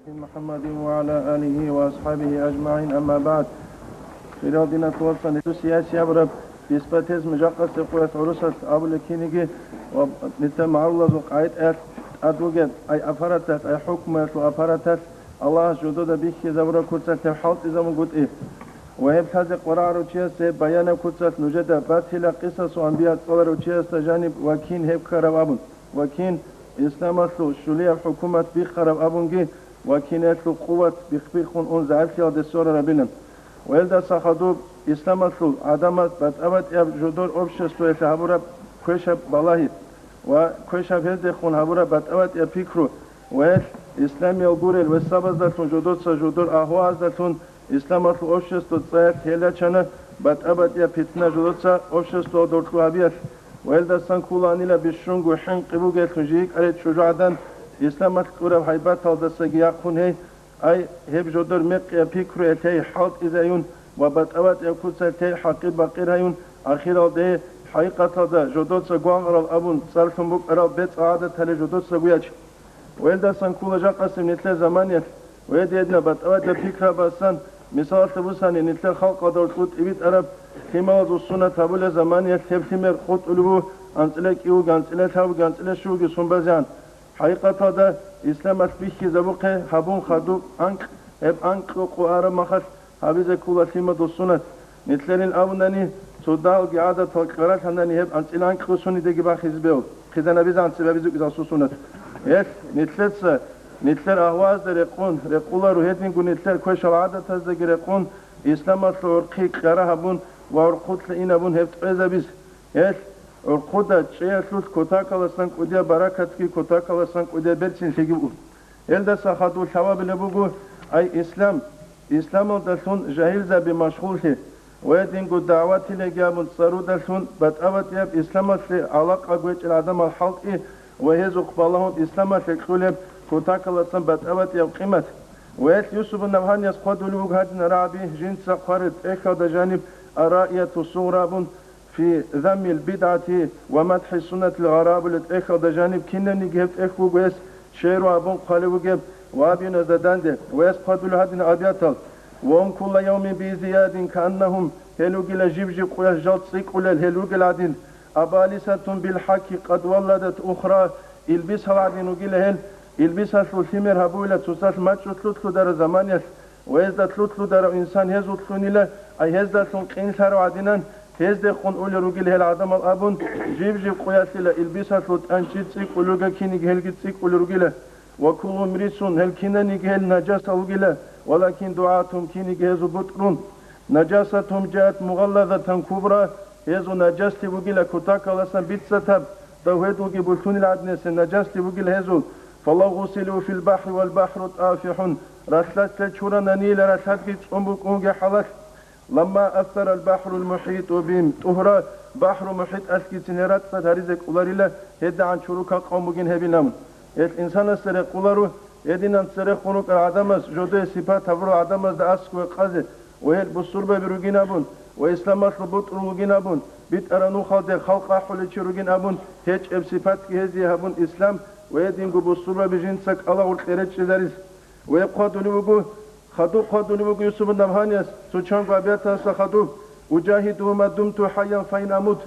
محمد وعلى آله وأصحابه أجمعين. أما بعد، في رادنا توصل سياسي أبرب بسبتز مجاقة سقوة عرصة أبو لكينيجي ونتمع الله زقعيت أدوجد أي أفرتت أي حكمة وأفرتت الله جدود بيخي زورا كرسة تحالت إذا من قد إيه وهب تازق وراء روشيس بيانا كرسة نجدة باتلا قصص وأنبياء صلى روشيس جانب وكين هب خرب أبن وكين إسلام شلية الحكومة بخرب أبنجي وكينات قوة بخبيخون أنزع في هذا السورة ربنا ويلدا سخدوب إسلام عدمت بتأبت جدور أبشستو يتهبورا كوشب بالله وكوشب هزدخون هبورا بتأبت يبيكرو ويل إسلام يلغور الوسابز دلتون جدور سجدور أهواز دلتون إسلام أبشستو تصير هلا چنه بتأبت يبتنا جدور سا أبشستو دورتو هبيت ويلدا سنكولاني لبشرونغو حن قبوغ تنجيك أريد شجاعدن إسلام الكورة هيبات هذا السجيا خون هي أي هب جدر مق فكرة تي حق إذايون وبتأوت يكون تي حق بقيرهون أخيرا ده حقيقة هذا جدر سجوان على الأبون صرف بق على بيت عادة هل جدر سجياج ويلدا سنكولا جا قسم نتلا زمانية ويدينا بتأوت فكرة بسان مثال تبصان نتلا خلق دور خود إبيت عرب كما السنة تبول زمانية تبتمر خود ألوه أنتلك يو أنتلك هاو أنتلك شو جسم بزان حقيقة هذا إسلام أثبيه زبقة هبون خدوب أنك هب أنك وقوار مخش هبيز كل ثيمة السنة نتلين الأوناني صداع قعدة تقرأت هناني هب أنت الأنك وسني دقيبا خزبيو خزانا بيز أنت بيزوك إذا سنة يس نتلر أهواز رقون رقولا روهيتين قو نتلر كوش العادة تزدق رقون إسلام أثلورقي قرأ هبون وارقوت لإن هبون هب تعيز بيز يس القدة شيء سلوت كتاك الله سانك وديا بركة كي كتاك الله سانك وديا برسين سجيبو. إلدا سخدو الثواب لبوجو أي إسلام دلتون جاهل ذا بمشغوله ويدين قد دعوات لجابون صاروا دلتون بتأوت ياب إسلام في علاقة قويت العدم الحلقي وهزق بالله إسلام في كلهم كتاك الله سان بتأوت ياب قيمة ويت يوسف النبهان يسقط لبوج هذا رابي جنس قارد إخذ جانب أرائية الصورة في ذم البدعة ومدح السنة الغراب لتأخذ جانب كنا نجيب إخو بس شير وابون قالوا جيب وابين زدانده ويسقط لهذين أبياتل وهم كل يوم بزياد كأنهم هلوجل جيب قوي جلط سيك ولا هلوجل عدين أبالسة بالحق قد ولدت أخرى البسها عدين وجل هل البسها الثمر هبولة تسات ما تطلع در زمانية ويزد تطلع در إنسان يزد تنيله أي يزد تنقين ثرو عدينان هزده خون أول رجل هل عدم الأبون جيب قياس له البسها فلوت أنشيت سيك ولوجا كيني هل جت سيك ولرجله وكل مريسون هل كنا نجهل نجاسة وجله ولكن دعاتهم كيني جهزوا بطرون نجاستهم جاءت مغلظة كبرى هزوا نجاستي وجله كتاك لسن بيتستب توهد وجبلتون العدنس نجاستي وجله هزوا فالله غسلوا في البحر والبحر طافح رسلت تشورنا نيل رسلت أمك أنج حلق لما أثر البحر المحيط بهم طهرا بحر محيط أسكي سنرات فتاريزك أولاريلا هيدا عن شروكا قومجين هبينام الإنسان السرق أولارو يدينا السرق خنوك العدمس جودة سبات هبرو عدمس دا أسك وقازي وهل بصربة بروجين أبون وإسلامات لبوت روجين أبون بيت أرانو خالد خلق أحول تشروجين أبون هيج أب سبات كهزي هبون إسلام ويدين بصربة بجين سك الله والخيرات شداريس ويبقى دلوجو خدو لبوك يوسف النبهانيس سوچان قابيتا سخدو وجاهدوا ما دمت حيا فإن أموت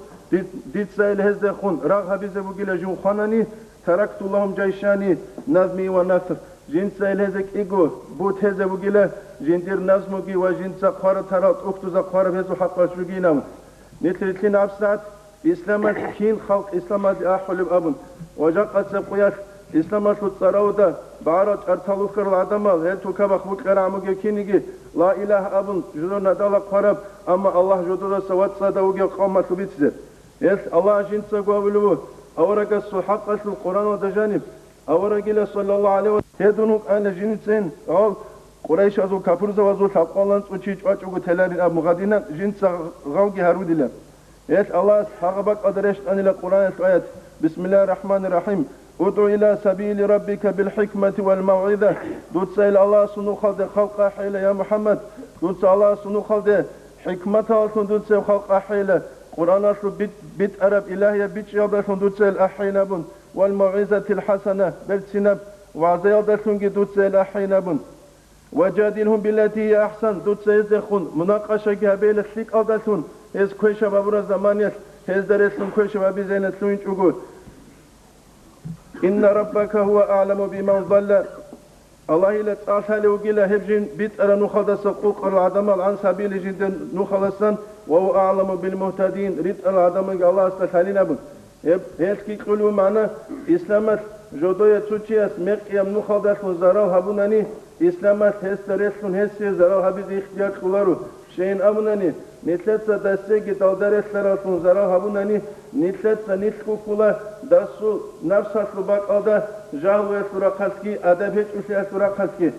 ديت سائل هزده خون راغ هبيزه بوغيلا جو خاناني تركت اللهم جيشاني نظمي ونثر جين سائل هزك إيغو بوت هزه بوغيلا جين دير نظموغي وجين سقفار ترات اكتو سقفار هزو حقا شوغيناون نتلتين عبسات إسلامات كين خلق إسلامات أحول أبن وجاقت سبقيات إسلامات الصراودة بعرض أرتلو خير العدم هل تكبخ بكرة عموجي كينيجي لا إله أبن جدنا دالك قرب أما الله جدنا سوات صدوجي قومة بيتزر يس الله جنس قابلوه أورق الصحق القرآن ودجانب أورق الله صلى الله عليه وسلم هدونك أنا جنسين أول قريش أزو كفرز وزو تقالن وشيج أجو تلارين أب مغادينا جنس غوجي هارود الله يس الله حقبك أدرشت أن القرآن الآيات بسم الله الرحمن الرحيم ادعو إلى سبيل ربك بالحكمة والموعظة دوت سيل الله سنو خلد خلق حيلة يا محمد دوت الله سنو خلد حكمة دوت سيل خلق حيلة قرآن أشرب بيت أرب إلهي بيت يابرشون دوت سيل أحينا بون والموعظة الحسنة بالسنب وعزيل دلتونجي دوتسي لاحينابن وجادلهم بالتي هي أحسن دوتسي يزدخون مناقشة جابيل الثيك أدلتون هز كويشة بابرا زمانيت هز درسلون كويشة بابي زينة سوين تقول إن ربك هو أعلم بمن ضل الله إلا تعالى وقيل هبجين بيت أرى نخلص قوق العدم عن سبيل جدا نخلصا وهو أعلم بالمهتدين ريت العدم الله استثالين أبن هيك يقولوا معنا إسلامات جودية تشياس مقيم نخلص وزارال هبوناني إسلامات هسترسون هسي زارال هبيز اختيار كلارو شين أبوناني نتلتسا دستيجي دالدارس لرالفون زارال هبوناني نتلتسا نتكو كلا داسو نفسات لباك أدا جاهوية سراقاسكي أدبهج أسيا سراقاسكي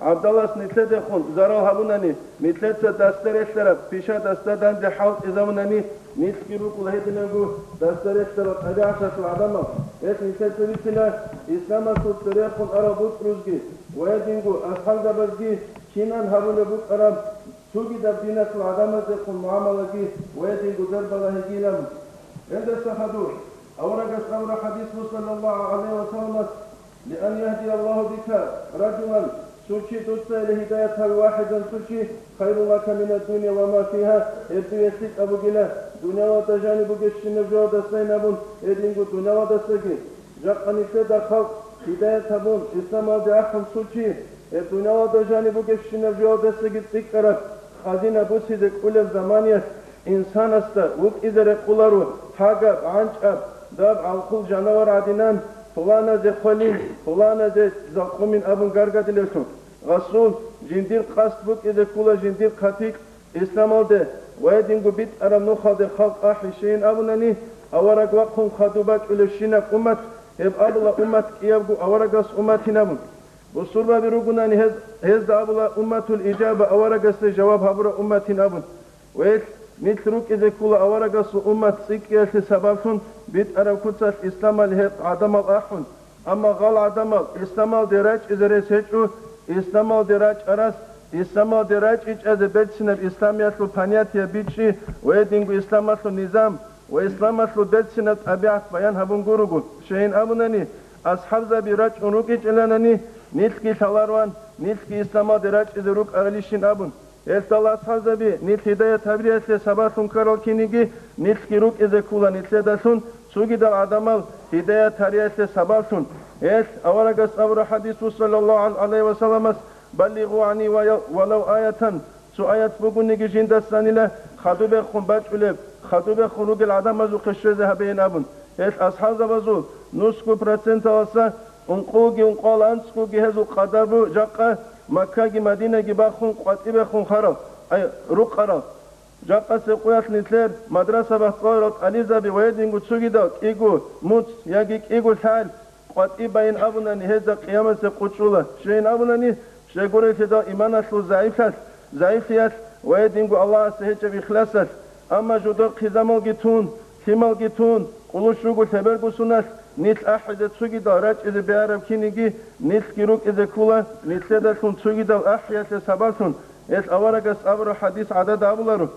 عبد الله نتلت خون زارال هبوناني نتلتسا دسترس لرا بيشا دستدان دي حوض إزاموناني نتكيرو كلا هيدنانگو دسترس لرا أجاشة العدم نتلتسا بيتنا إسلاما سلطريا خون أرابوت روزگي ويدنگو أصحاب دبزگي كينان هبون بوك أراب سوقي دبدينة العدم زيقون معاملكي ويدنگو درب الله جيلم عند السحدور أورق أمر حديث صلى الله عليه وسلم لأن يهدي الله بك رجلا سوشي تدسى لهدايتها واحدا سوشي خير لك من الدنيا وما فيها إبدو يسيك أبو جلا دنيا وتجانب جشن الجواد السينابون إدنگو دنيا ودسكي جاقني سيدا خلق هدايتها بون إسلام دي أحم سوشي الدنيا وتجانب جشن الجواد السكي تكرا خزينة بوسيدك أولى زمانية إنسان استا وك إذا رقلارو حاقب عنشاب داب عالقل جانور عدنان فلانا زي خلين فلانا زي زقومين أبن قرقات لسون غصول جندير قصد بك إذا كولا جندير قاتيك إسلام ده ويدنگو بيت أرم نخل ده خلق أحي شين أبناني أورق وقهم خدوبات إلشينك أمت هب أبلا أمت كيابقو أورقس أمتي نبن بصوربا بروغناني هز ده أبلا أمت الإجابة أورقس جواب هبرا أمتي نبن ويل نتروك إذا كل أورقس أمة سكية سببهم بيت أرم كتسات إسلام الهب عدم الأحون أما غال عدم الإسلام الدراج إذا رسيجو إسلام الدراج أراس إسلام الدراج إيش إذا بيتسن الإسلاميات البانيات يبيتشي ويدينغو إسلامات النظام وإسلامات البيتسن الأبيعات بيان هبون قروغو شهين أبناني أصحاب زبيراج أنوكيج إلاناني نتكي ثلاروان نتكي إسلام الدراج إذا روك أغليشين أبن الله صحابي نيت هداية تبرية سباتون كارل كينيجي نيت كيروك إذا كولا نيت داسون سوغي دال عدمال هداية تبرية سباتون أورقس أمر حديث صلى الله عليه وسلم بلغوا عني ولو آية سو آيات بقول نيجي جند السنة خدوب خون باج ولب خدوب خروج العدم مزو خشة ذهبين أبن أصحاب بزول نسكو برسنت أصلا انقوجي انقال أنسكوجي هذو قدربو جاقة مكة مدينة باخون قاتبة خون خراب أي روق خراب جاقة سقويات نتلر مدرسة بحقارات أليزابي ويدينغو تسوغيدا إيغو موت ياجيك إيغو الحال قاتبة إن أبناني هذا قيامة سقوشولا شين أبناني شيقوري فدا إيمان أسلو زعيفيات ويدينغو الله سهجة بإخلاصات أما جدر قزامل جتون ثمال جتون قلوش روغو تبرغو سناس نيت أحد تسوغي دارج إذا بيعرف كينيجي نيت كيروك إذا كولا نيت لدكون تسوغي دار أحياء سباتون أورقس أبرو حديث عدد أبلارو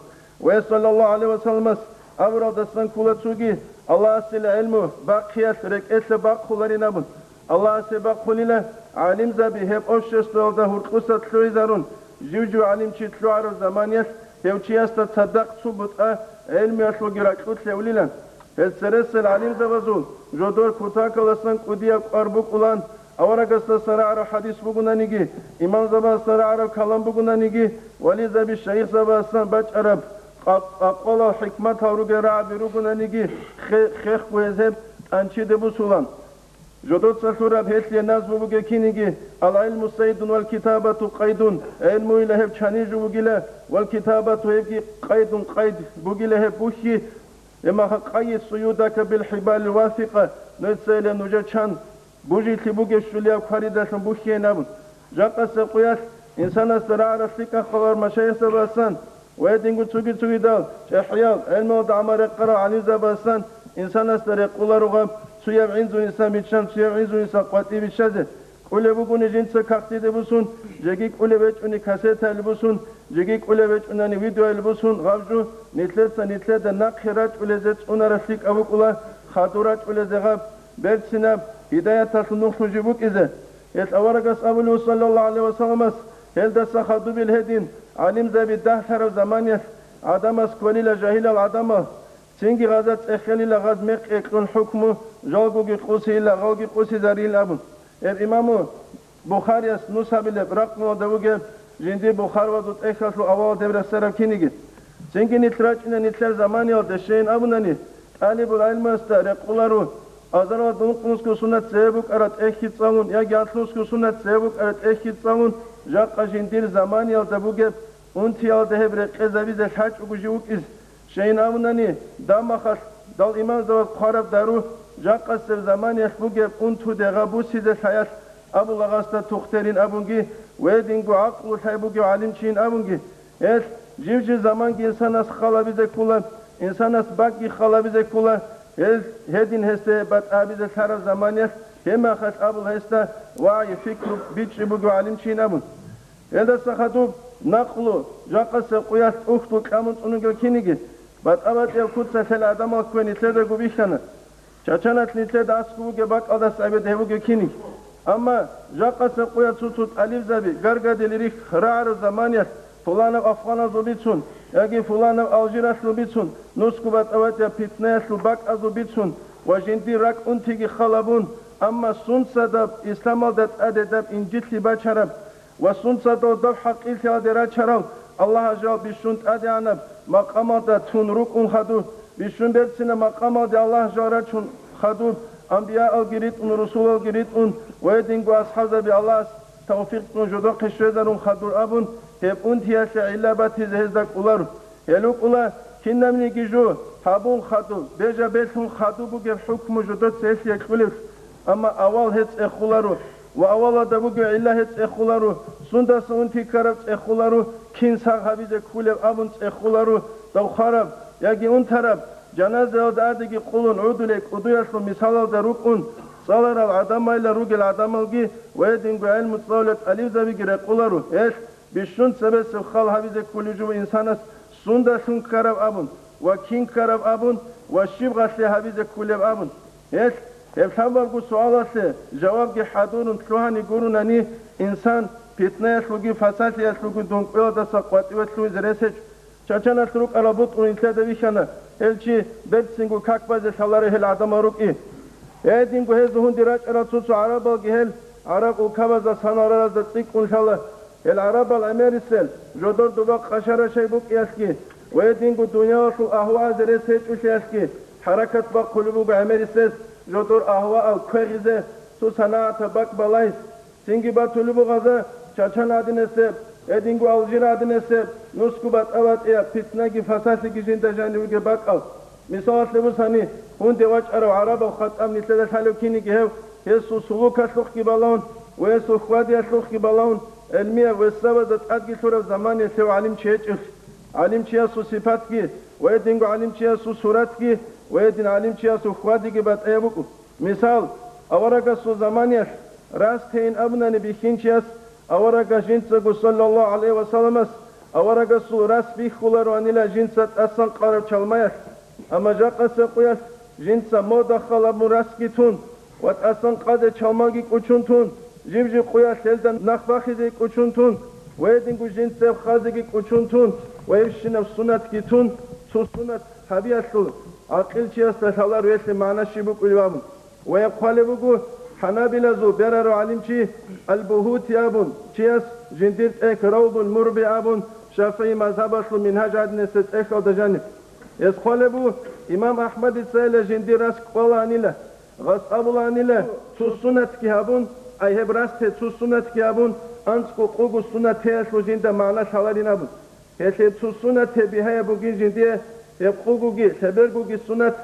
وصلى الله عليه وسلم أبرو دستان كولا تسوغي الله أسل علمه باقيات ركئت باقولاري نبون الله أسل باقولينا علم زبي هب أشتستو ده هرقصة تلوي زارون جوجو علم چي تلو عرو زمانيس هب چياستا تصدق صبت علمي أسلو جراكوت لوليلا السرس العليم زبزول جدور كتاك لسان قديا قربك أولان أورقس سرعر حديث بقنا نيجي إمام زبا سرعر كلام بقنا نيجي ولي زبي الشيخ زبا سان باج عرب أقوال حكمة هاروغ رعب بقنا نيجي خيخ ويزهب أنشي دبو سولان جدور سورة بهتلي الناس بقى كينيجي العلم سيد والكتابة قيد علم إلهب شانيج بقلا والكتابة هيك قيد بقلا بوشي إما قيد صيودك بالحبال الواثقة نتسأل نجاشان بوجي تبوجي الشليا وخاردة بوشي نابن جاقة سقياس إنسان استرع رفيق خبر مشايخ سباسان ويدينغو تسوغي دال شحيال علم ودعمار قرى علي زباسان إنسان استرع قولا رغم سياب عنزو إنسان بيتشان سياب عنزو إنسان قواتي بيتشازه قولي بقوني جنس كاقتي دبسون جاكيك قولي بيتشوني كاسيتا لبسون جاكيك قولي بيتشوناني فيديو لبسون غابجو نتلت ناقيرات قولي زيت أنا رفيق أبوك الله خاطورات قولي زغاب بيت سناب هداية سنوخ جبوك إذا يتأورق أبو صلى الله عليه وسلم هل دس خدو بالهدين علم ذا بالده ثر زمانية عدم اسكولي لجاهل العدم تنجي غازات اخيالي لغاز مق اقل حكم جالقو قوسي لغالقو قوسي ذري الابن الامام بخاري نصب لبرق ودوغ جندي بخار ودوت اخلص اول دبر سر كينيغ تنجي نتراجنا نتر زمانية دشين ابنني طالب العلم استرقلارو azara donqnusku sunat sebuk arat ekhit samun ya gatlusku sunat sebuk arat ekhit samun jaqqa jindir zaman yalda buge unti yalda hebre qezabize haç ugujuk iz şeyin amnani damakhas dal iman zavat qarab daru jaqqa sev zaman yaş buge untu dega bu size hayat abu lagasta tuhterin abungi wedingu aqlu haybugi alimçin abungi es jivji zaman insanas khala bize kula insanas baki khala bize kula هدين هسته بات أبيز ثرى زمانية هما خش أبو هسته وعي فكر بيتش بقو علم شين أبون هذا سخطوب نقلو جاقس قياس أختو كامنت أنجل كينيجي بات أبات يلكوت سهل آدم أكوين يتلده قو بيشانا چاچانت نتلده أسكو بقى أدا سعبه دهبو كينيجي أما جاقس قياس سوتوت أليف زبي غرغا دليريك رعر زمانية فلانا أفغانا زوبيتسون يجي فلان ألجيرس لبيتون نسكبت أوتيا بيتناس لباك أزوبيتون وجندي راك أنتيجي خلابون أما سنصدب إسلام دات أدب إنجيل باشرب وسنصدب دب حق إلتي شرب الله جل بشنت أديانب مقامات تنرك خدو بشنت بتسنا مقامات الله جل خدو أنبياء الجريتون رسول الجريتون ويدينغو أصحاب الله توفيق نجدو قشرون خدو أبون hep untiyası illabati zehzak ular heluk ula kinnamni gijo habun khadu beja belhun khadu bu gel hukmu judot ses yakbilif ama aval het ekhularu ve avala da bu gel illa het ekhularu sunda sunti karab ekhularu kinsa habize kulev abun ekhularu da kharab yagi un taraf cenaze odadagi kulun udulek uduyaslu misal da rukun salar al adamayla rugel adamalgi ve dingu el mutlaulet alif zabi gire kularu es بشون سبب خال حبيز كل جو إنسانس سوندا شون كرب أبون وكين كرب أبون وشيب غسل حبيز كل أبون إيش يفهم برضو سؤال سه جواب جه حدون تلوهن يقولون أني إنسان فتنة يسلوجي فساد يسلوجي دون قيادة دساقات يسلوجي زرسج چاچان أسلوك أربط ونسى دبيشنا هلشي بيتسينغو كاكباز سالاره هل عدم أروك إيه هيدينغو هزهون دراج أرسوس عرب الجهل عرب وكباز سنارة دتيك إن شاء الله العرب الأمريكان جدار دوباق خشرة شيء بوك يسكي ويدينغو دنيا شو أهواء زرسيج وش يسكي حركة باق قلوبو بأمريكان جدار أهواء كويزة سو صناعة باق بلايس سينجي بات قلوبو غزة چاچان آدنسه يدينغو ألجير آدنسه نسكو بات أوات إيا فتنة فساسي جين تجاني وكي باق أو مثال لبساني هون دواج أرو عرب وخطأم نتلد حلو كيني كهو يسو سلوك أسلوخ كي بلاون ويسو خوادي أسلوخ كي بلاون علمية والسبب أدقي سورة زمان يسوي علم شيء علم شيء سو صفاتك ويدينغو علم شيء سو صورتك ويدين علم شيء سو خوادك بات أيبوك مثال أورك سو زمان يس راستين أبنا نبيخين شيء أورك جنسك صلى الله عليه وسلم أورك سو راس بيخولر وانيلا جنسات أصلا قارب چلميس أما جاق سقويس جنس مودا خلاب مراسكي تون وات أصلا قادة چلماغي كوچون تون جيبجي قويا سيلدن نخباخيزي كوچونتون ويدينغو جنسيب خازيكي كوچونتون ويبشينب سنتكي تون تو سنت حبياسل عقل چياس تسالار ويسي معنى شبك الوامن ويقوالي بگو حنابلزو برارو علم چي البهوت يابون چياس جندير اك روض مربي ابون شافعي مذهب اصل منهج عدنسة اك او دجانب يسقوالي بو امام احمد السائل جندير اسك قولا عنيلا غص ابولا عنيلا تو سنتكي هابون أي هبراسته تو سنت كيابون أنسكو قوغو سنت هيسلو جندا معنى شالارين أبون هيسل تو سنت بهاي بوغين جندية يبقوغوغي سبرغوغي سنت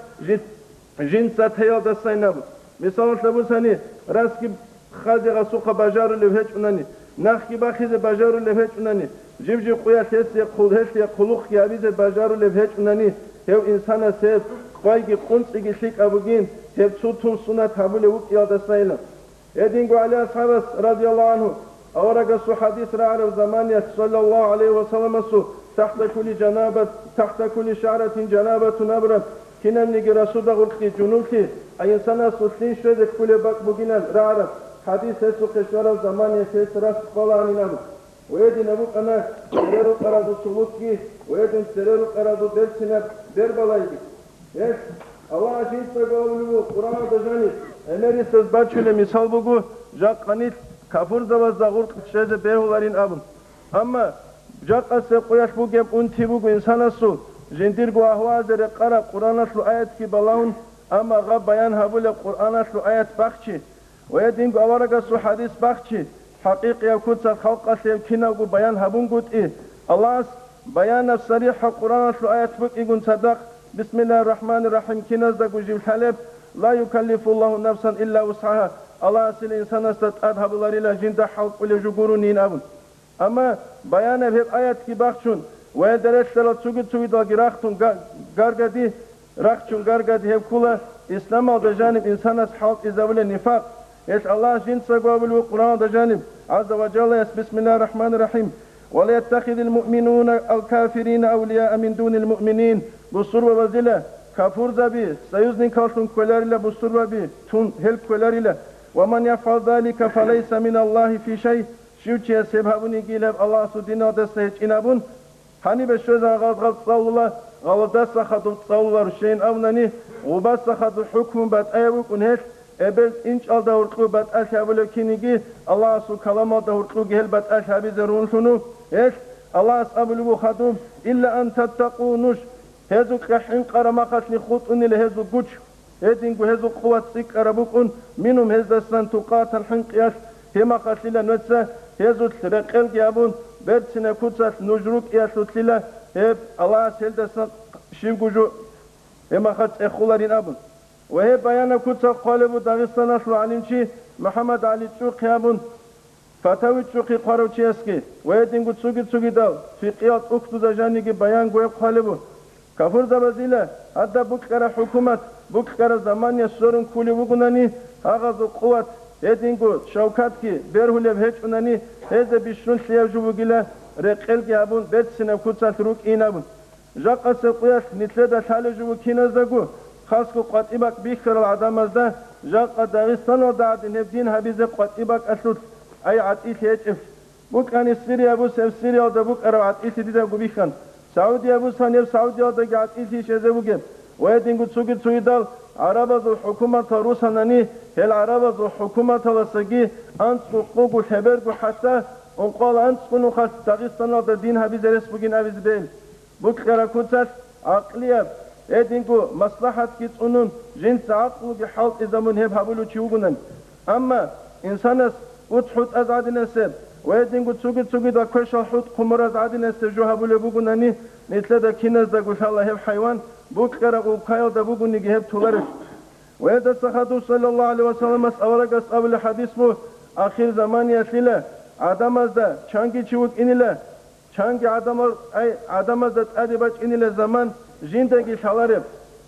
جنسات هيال دستين أبون مثال سبون ساني راسكي خازي غسوق بجارو لبهج أناني نخي باخيز بجارو لبهج أناني جيبجي قويا سيس يقول هيس يقولوخ يابيز بجارو لبهج أناني هيو إنسانا سيس قويقي قنصيقي شيك أبوغين هيو توتون سنت هبولي وك يال دستين يدينغو على أصحاب رضي الله عنه أورق حديث رعر زمان صلى الله عليه وسلم تحت كل شعرة جنابة نبرة كنمني رسول غرقي جنوبي أي إنسان سوسين شوية كل بق بجينا رعرف حديث هسه كشورا زمان يسير راس قلاني نبو ويدي نبوك أنا سريرو قرادو سلوكي ويدي سريرو قرادو درسنا دربلايدي yes Allah aşiğit peygamberimiz Kur'an'a dajani emeri söz başçıyla misal bugu jak kanit kafur zavazda gurq şeze behularin abun ama jak ase qoyaş bu gep unti bugu insana su jendir gu ahvazere qara Kur'an'a su ayet ki balaun ama ga bayan habule Kur'an'a su ayet bakçı ويدين قوارق سو حديث بخشي حقيقي يكوت خلق سيكينا قو بيان هبون قوت الله بيان الصريح قرآن سو آيات بك يقول صدق بسم الله الرحمن الرحيم كناز دا قجيب حلب لا يكلف الله نفسا إلا وسعها الله سيل إنسان استطاعت هبلار إلى جند حلق ولي جغورونين أبن أما بيان هب آيات كي بخشون ويدرش سلا تسوغي تسوغي دا قراختون غرغدي رخشون غرغدي هب كولا إسلام او بجانب إنسان حلق إزاول نفاق إيش الله جنس قابل القرآن بجانب عز وجل بسم الله الرحمن الرحيم ولا يتخذ المؤمنون الكافرين أولياء من دون المؤمنين بصور وزلة كافور زبي سيزن كالتون كولاريلا بصور وبي تون هل كولاريلا ومن يفعل ذلك فليس من الله في شيء شوچي سببوني قيلب الله سدينا دستهج إنابون hani beşözen gaz savlular gavda saxatu savlular şeyin avnani ubas saxatu hukm bat ayuk unhes ebel inç alda urqu bat ashabul kinigi Allah su kalama da urqu gel bat ashabi zerun şunu es Allah ashabul bu khadum illa an tattaqunush hezu qahin qarama qasli khutun ile hezu guç edin gu hezu quwat sik arabukun minum hezastan tuqatal hinqiyas hema qasila nutsa hezu treqel gabun Bertsine kutsat nujruk yasutila hep Allah seldesan şivgucu emahat ekhuların abun ve hep bayana kutsat qalebu Dağistan aslu alimçi Muhammed Ali Çuqyabun Fatavi Çuqi Qarovçeski ve dingu tsugi dal fiqiyat uktuza janigi bayan goy qalebu kafir zabazila hatta bu kara hükümet bu kara zaman ya sorun kuli bugunani ağazı kuvvet edingu şavkat ki berhulev hiç unani heze bişrun siyavcu gile reqel gabun betsine kutsat ruk inabun jaqase quyash nitleda talaju kinazagu khasku qatibak bikral adamazda jaqa Dağistan o da nebdin habize qatibak asut ay atit hechif bu kan Suriye bu Suriye da bu qara atit dide gubikhan Saudiya bu sanev Saudiya da atit şeze bu gem ve edingu tsugi dal Arabazı hükümet Rusanani hel Arabazı hükümet alasagi ansku qogu habergu hatta onqal ansku khas Dağistan'da din habiz resbugin aviz bel bu kara kutsat aqliya edingu maslahat kit onun jins aqlu bi halt izamun hep habulu çugunan ama insanas uthut azadinaseb ve edingu tsugi da koşal hut qumraz adinaseb jo habulu bugunani netleda kinazda gushallah hep hayvan bu kara ukayl da buguni hep tularız ve de sahadu sallallahu aleyhi ve sellem asavrak ashabul hadis bu ahir zaman yasile adamazda çangi çubuk inile çangi adamazda adibaç inile zaman jindagi şalarıp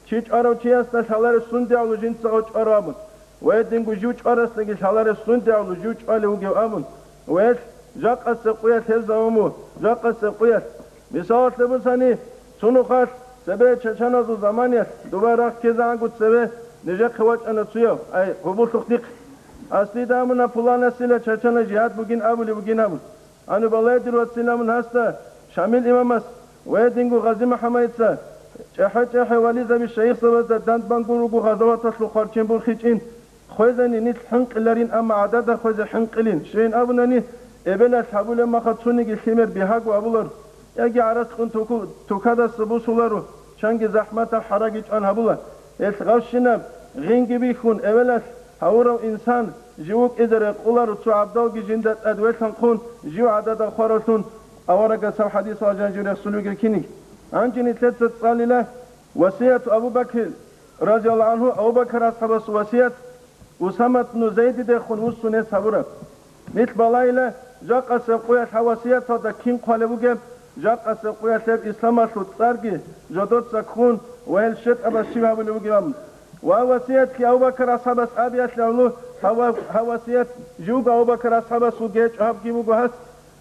çiç aravçiyasda şaları sundi avlu jind sağuç arabun ve dingu juç arasındaki şaları sundi avlu juç alu gevabun ve jaqası quyat hezavumu jaqası quyat misalatlı bu sani sunu khas sebe çeçanazu zamaniyat duvarak kezangut sebe nece kıvaç anatsuyo ay hubul tukdik asli damına pulanasıyla çeçana cihat bugün abuli bugün abul anu balaydir ve silamın hasta şamil imamas ve dingu gazi mahamayitsa çehe valiza bir şeyh sabazda dant banguru bu gazavatası kharçin bul khiçin khoyzani nit hınqillerin ama adada khoyza hınqilin şeyin abunani ebela sabule makhatsuni gişimer bihag ve abular yagi araskın tukadası bu sularu çangi zahmata haragiç an habula es gavşinab gingi bihun evelas havura insan jivuk izere qular tu abdal gicindat adwetan qun jiv adada kharasun awaraga sav hadis ajan jure suluge kinik ancini tletset salila wasiyat Abu Bakr radiyallahu anhu Abu Bakr ashabas wasiyat Usama ibn Zayd de khun usune sabura mit balayla jaqasa qoyat hawasiyat da kin qalebu gem jaqasa qoyat islama shutsargi jodot sakhun ve elshet abashiva bulu gem wa wasiyat ki Abu Bakr ashabas abiyat lahu hawasiyat juga Abu Bakr ashabas geç abgi bu has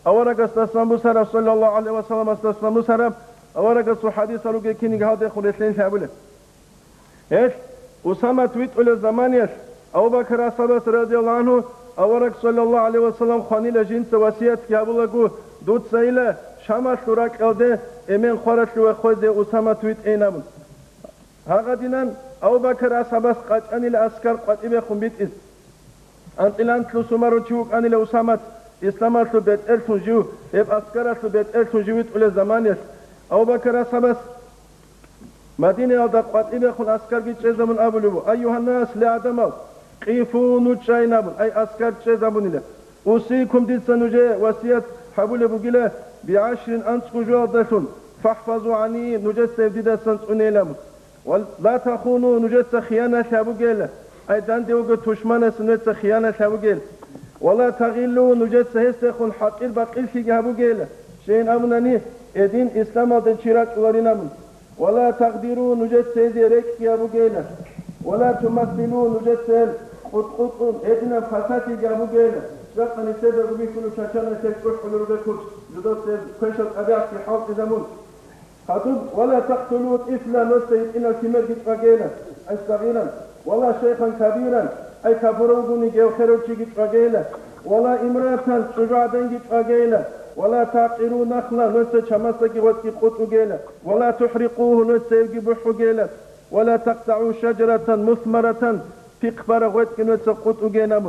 awaraga sallallahu aleyhi ve sellem astasnamu salam awaraga su hadis aluge kini hade khulesen shabule إيش أسامة ويتقول زمانيش أبو بكر أصحابه رضي الله عنه أورك صلى الله عليه وسلم خانيل جنس وصيت كابولغو دوت سيله شامش لوراك ألده إمن خارج لو خوزه أسامة ويت إينامون هذا دينان أبو بكر أصحابه قد أني الأسكار قد إبه خنبيت إس أنت لان تلو سمارو تشوك أني لأسامة إسلام تلو بيت إلتون جو إب أسكار تلو بيت إلتون جو ويتقول زمانيش أبو بكر أصحابه مدينة ألدا قد إبه خن أسكار جيتشيزا من أبولو أيها الناس لعدم قيفوا نوتشاينابون أي أسكار جيزابون إله أوصيكم دي سنوجي وصية حبول بقيلة ب10 أنسكو جوالدتون فاحفظوا عني نوجد سيفديدا سنسونيلامون ولا تخونوا نوجد خيانة شابوغيلة أي دان ديوغ تشمان سنوجد خيانة شابوغيلة ولا تغيلوا نوجد سهستخون حقير بقيل في جابوغيلة شين أمناني إدين إسلام دين شراك ورينامون ولا تقدروا نوجد سيزي ريك جابوغيلة ولا تمثلوا نوجد سيل قطقطون إدنا فساتي جابوغيلة شرقا نسيبه بيكونوا شاشانا تكبر حلو بكوش جدوس كوشت أبيع في حوض زمون خطب ولا تقتلوا طفلا نستيد إن الكمر جتفاقيلا أي صغيرا ولا شيخا كبيرا أي كفروغني جيو خيروشي جتفاقيلا ولا امرأة شجاعة جتفاقيلا ولا تعقروا نخلا نستيد شمسكي واتكي قطوغيلا ولا تحرقوه نستيد بحوغيلا ولا تقطعوا شجرة مثمرة في قبر واتكي نستيد قطوغيلا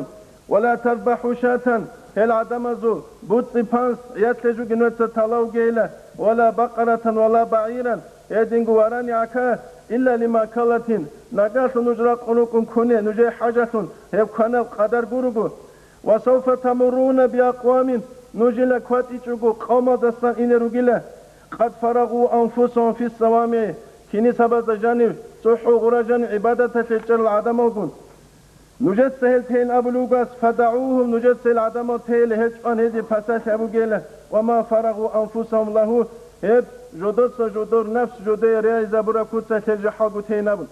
ولا تذبحوا شاة هل عدمزو بوتسي بانس يتلجو جنوة تلاو جيلة ولا بقرة ولا بعيرا يدنغو وراني عكا إلا لما كالتين نقاس نجرى قنوكم كوني نجي حاجة هب كان القدر قرقو وسوف تمرون بأقوام نجي لكواتي چوغو قوم دستان إن رجلة قد فرغوا أنفسهم في السوامع كيني سبز جانب صحو غرجان عبادة تشجر العدم وقون نوجد سهل تين أبلوغاس فدعوهم نوجد سهل عدم تيل هجان هذي فساش أبو جيلة وما فرغوا أنفسهم له هب جدوس جدور نفس جدي رياض زبورا كوتسا تلج حاجو تين أبو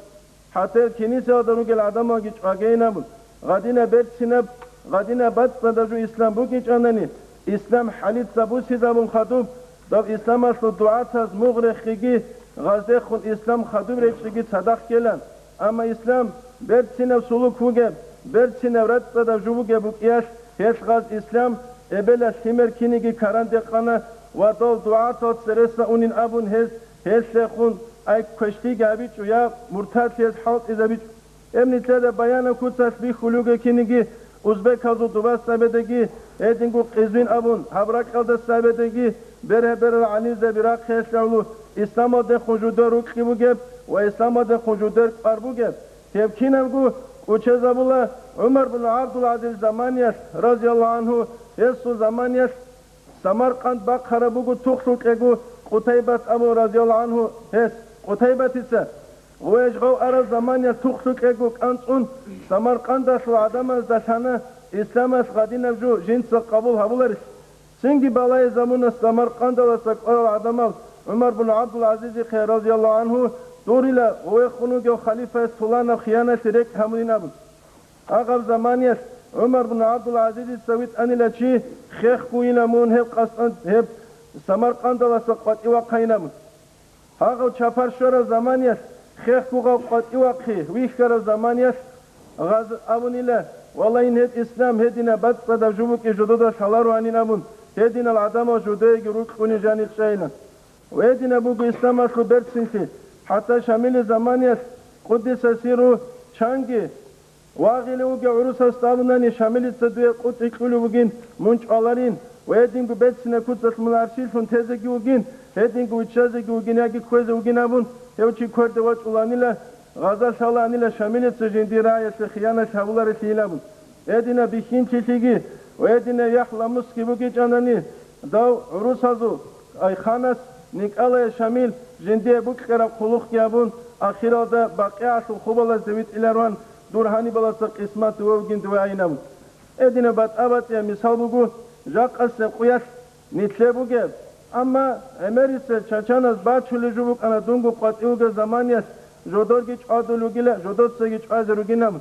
حتى الكنيسة ودروج العدم وجيج أجين أبو غادينا بيت سنب غادينا بات صدجو إسلام بوكيج أنني إسلام حليت سبوسي زبون خدوب دب إسلام أصل الدعاء تاز مغرق خيجي غازي خل إسلام خدوب ريشيجي صدق كلام أما إسلام بيت سنب سلوك وجب بيت سنب رد صدق جوجب بوكياش هيش غاز إسلام إبلا شمر كينيجي كاران دقنا ودول دعاء تاز سرسنا أونين أبون هيش شيخون أي كشتي جابيش ويا مرتاد هيش حاط إذا بيش امني تلاده بيانا كوتاش بي خلوغ كينيجي أوزبك هذو دباس سبدگی ایدینگو قزوین ابون حبرک خالد سبدگی بره عنیزه براق خیشلو اسلام ده خجودار روکی بوگب و اسلام ده خجودار قر بوگب تبکینم گو اوچه زبولا عمر بن عبدالعزیز زمانیش رضی الله عنه یسو زمانیش سمرقند بقره بوگو تخشوک اگو قتیبت ابو رضی الله عنه هست قتیبت ایسه ويشغو أرى زمان تخشك إيقوك أنتون سمرقندش وعدمش دشانه إسلامش غدين جو جنس قبول هبولرش سنجي بلاي زمان سمرقند وسقر العدمال عمر بن عبد العزيز رضي الله عنه دور إلى ويخونوك وخليفة سلطان خيانة شريك همولين أبو أغب زمانيش عمر بن عبد العزيز سويت أني لشي خيخ كوين مون هب قصد هب سمرقند وسقر إيواقين أغب شفر شور زمانيش خيخ كوغا قد إواقي ويشكر زمانيش غاز أبون إله والله إن هد إسلام هدنا بد صدا جوبك جدودا شالارو عنين أبون هدنا العدم وجودي جروك كوني جاني شاينا وهدنا بوغو إسلام أشلو برسين فيه حتى شامل زمانيش قدس سيرو شانجي واغيلي وغي عروس استابناني شامل تدوي قد إكلو وغين منش ألارين وهدنا برسين كودس ملارشيل فون تزيكي وغين هدنا وچازيكي وغين ياكي كويزي وغين أبون هوچی کرد و چولانیله غزال شالانیله شامل سجندی رایش خیانت هولار شیلابون ادینا بیشین چیزی و ادینا یحلا مسکی بگی جانانی داو عروس هزو ای خانس نیکاله شامل جندی بک خراب خلوق کیابون آخرادا باقی عشق خوبلا زویت ایلروان دورهانی بالاس قسمت و گند و عینام ادینا بات آباد یا مثال بگو جاق از قیاس نیتله بگه اما امریسه چچاناز باچولی جوبک انا دونگو قطعیوگ زمانیش جودورگیچ آدولوگیله جودورسگیچ آزروگینم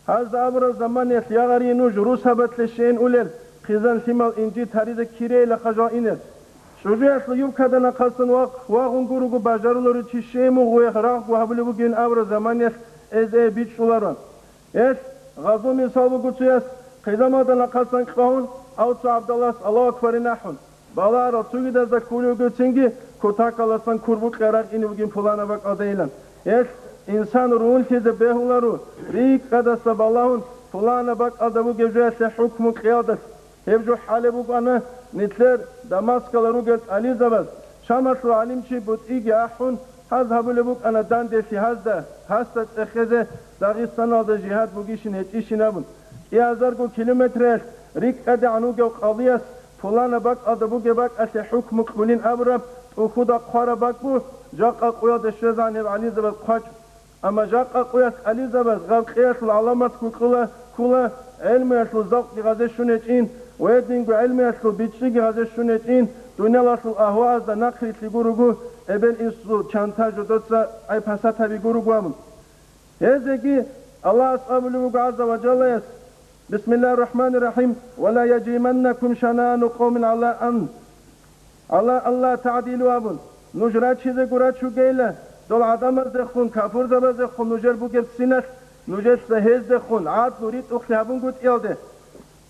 هز آبرا زمانیش یاغری نوج روس هبت لشین اولل خیزان شمال اینجی تاریز کیره لخجا اینه شجاع يبكدنا قصن واغن جروج بجارلور تشيم ويخرق وهبلو جين أور زمانيس إز بيتشولارن إس غزو مثال بقوليس قدامنا قصن كهون أو عبد الله أكبر نحن بالا رتوجي دزا كولو جتينجي كتاكالسان كربو قرار إنو جين فلانا بق أديلن إس إنسان رون كذا بهولارو ريك قدس باللهون فلانا بق أدبو جوجس حكم قيادة هبجو حالبو أنا نتلر دمسكالارو جت علي زبز شامسلو عليم شي بود إيجي أحون هذهبوا لبوك أنا داندسي هذا هستت أخذ داغستان هذا جهاد بوجيشين هتشي نبون يازارجو كيلومتر ريك قد عنو جو قضية فلانا بق أدبو جبك أس حكم قبولين أبرب وخدا قارة بق بو جاق قياد الشزان علي زبز قاج أما جاق قياس علي زبز غاب قياس العلامات كلا علم يسلو زوق غازي شونيتين ويدينغو علم يسلو بيتشي غازي شونيتين دنيا لاسل أهواز دا نقري تلقورغو ابن إنسلو چانتا جدوتسا أي پاساتا بيقورغو أمن هذا الله أصحاب له عز وجل بسم الله الرحمن الرحيم ولا يجرمنكم شنآن قوم على الله تعديلوا أبن نجرات شيء قرات شو قيله دول عدم زخون كافر زخون نجر بوجب سنس نجر سهز زخون عاد نريد أخيابون قد إلده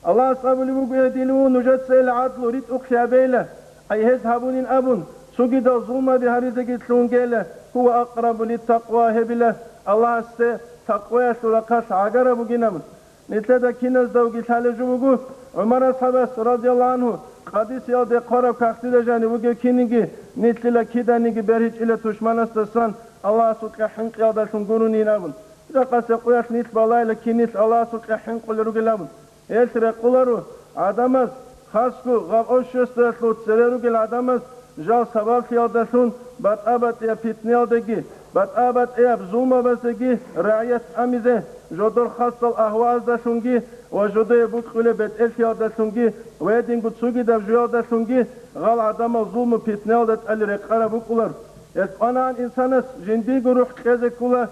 الله أصحاب له يدينوا نجر سهل عاد نريد أخيابيله أي هز هابونين أبن سوقي دا ظلمة بهاريزة قتلون قيله هو أقرب للتقوى هبله الله است تقوى سلقاس عقرب بقينامن نتلدا كينز دوغي تالجو بقو عمر صحابة رضي الله عنه قديس يالد قارب كاختي دجاني بقو كينيجي نتللا كيدانيجي برهج إلى تشمان استسان الله سلقا حنق يالدالسون قروني نابن إذا قاس يقوياس نت بالاي لكينيس الله سلقا حنق لرغي لابن يسر قلرو عدمز خاصكو غاب أوشيسترسلو تسررغي العدمز جال سبال يالدالسون بات أبت يا فتني يالدگي بات أبد إياب زوما بسجي رعية أميزة جدول خاص الأهواز داشونجي وجدول بودخل بيت إلفيا داشونجي ويدين قدسوجي دافجيا داشونجي غال عدم الظلم بيتنال دات الرقارة بقولر أنا إنسانس جندي جروح كذا كلا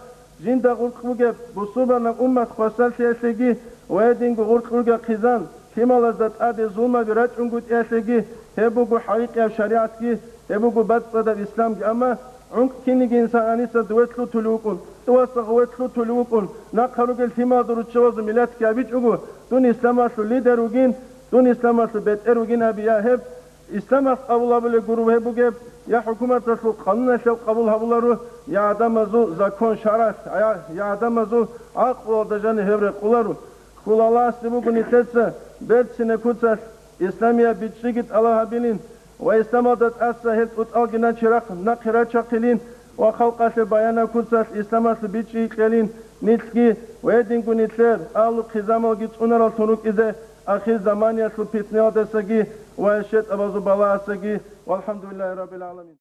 جند غرق بوجب بصوبنا أمة خاصة سياسية ويدين غرق بوجب خزان كمال ذات أدي ظلم برات عنقود سياسية هبوجو حقيقة شريعتي هبوجو بات صدى الإسلام أما عنك كينيجي إنسان أنيسا دوتلو تلوكون توسق وتلو تلوكون نقهروا التما دروت شواز ميلاد كابيج أقول دون إسلام أصل ليدر وجين دون إسلام أصل بيت وجين أبيا هب إسلام أصل قبول أبو الجروه هبوجب يا حكومة أصل قانون شو قبول هبولارو يا عدم زو زكون شرس يا عدم زو عقل ودجان هبر قولارو قول الله استبوكون يتسا بيت سنكوتس إسلامية بيتشيكت الله هبينين وإسلامات أسهل أتأجنا شرق نقرأ شقلين وخلق بيانا كوساس إسلامات بيتشي قلين نتكي ويدينكو نتلر ألو خزامل جيت أنرال تنوك إذا أخير زمان يسلو بيتنيا دسجي ويشت أبازو بلا أسجي والحمد لله رب العالمين.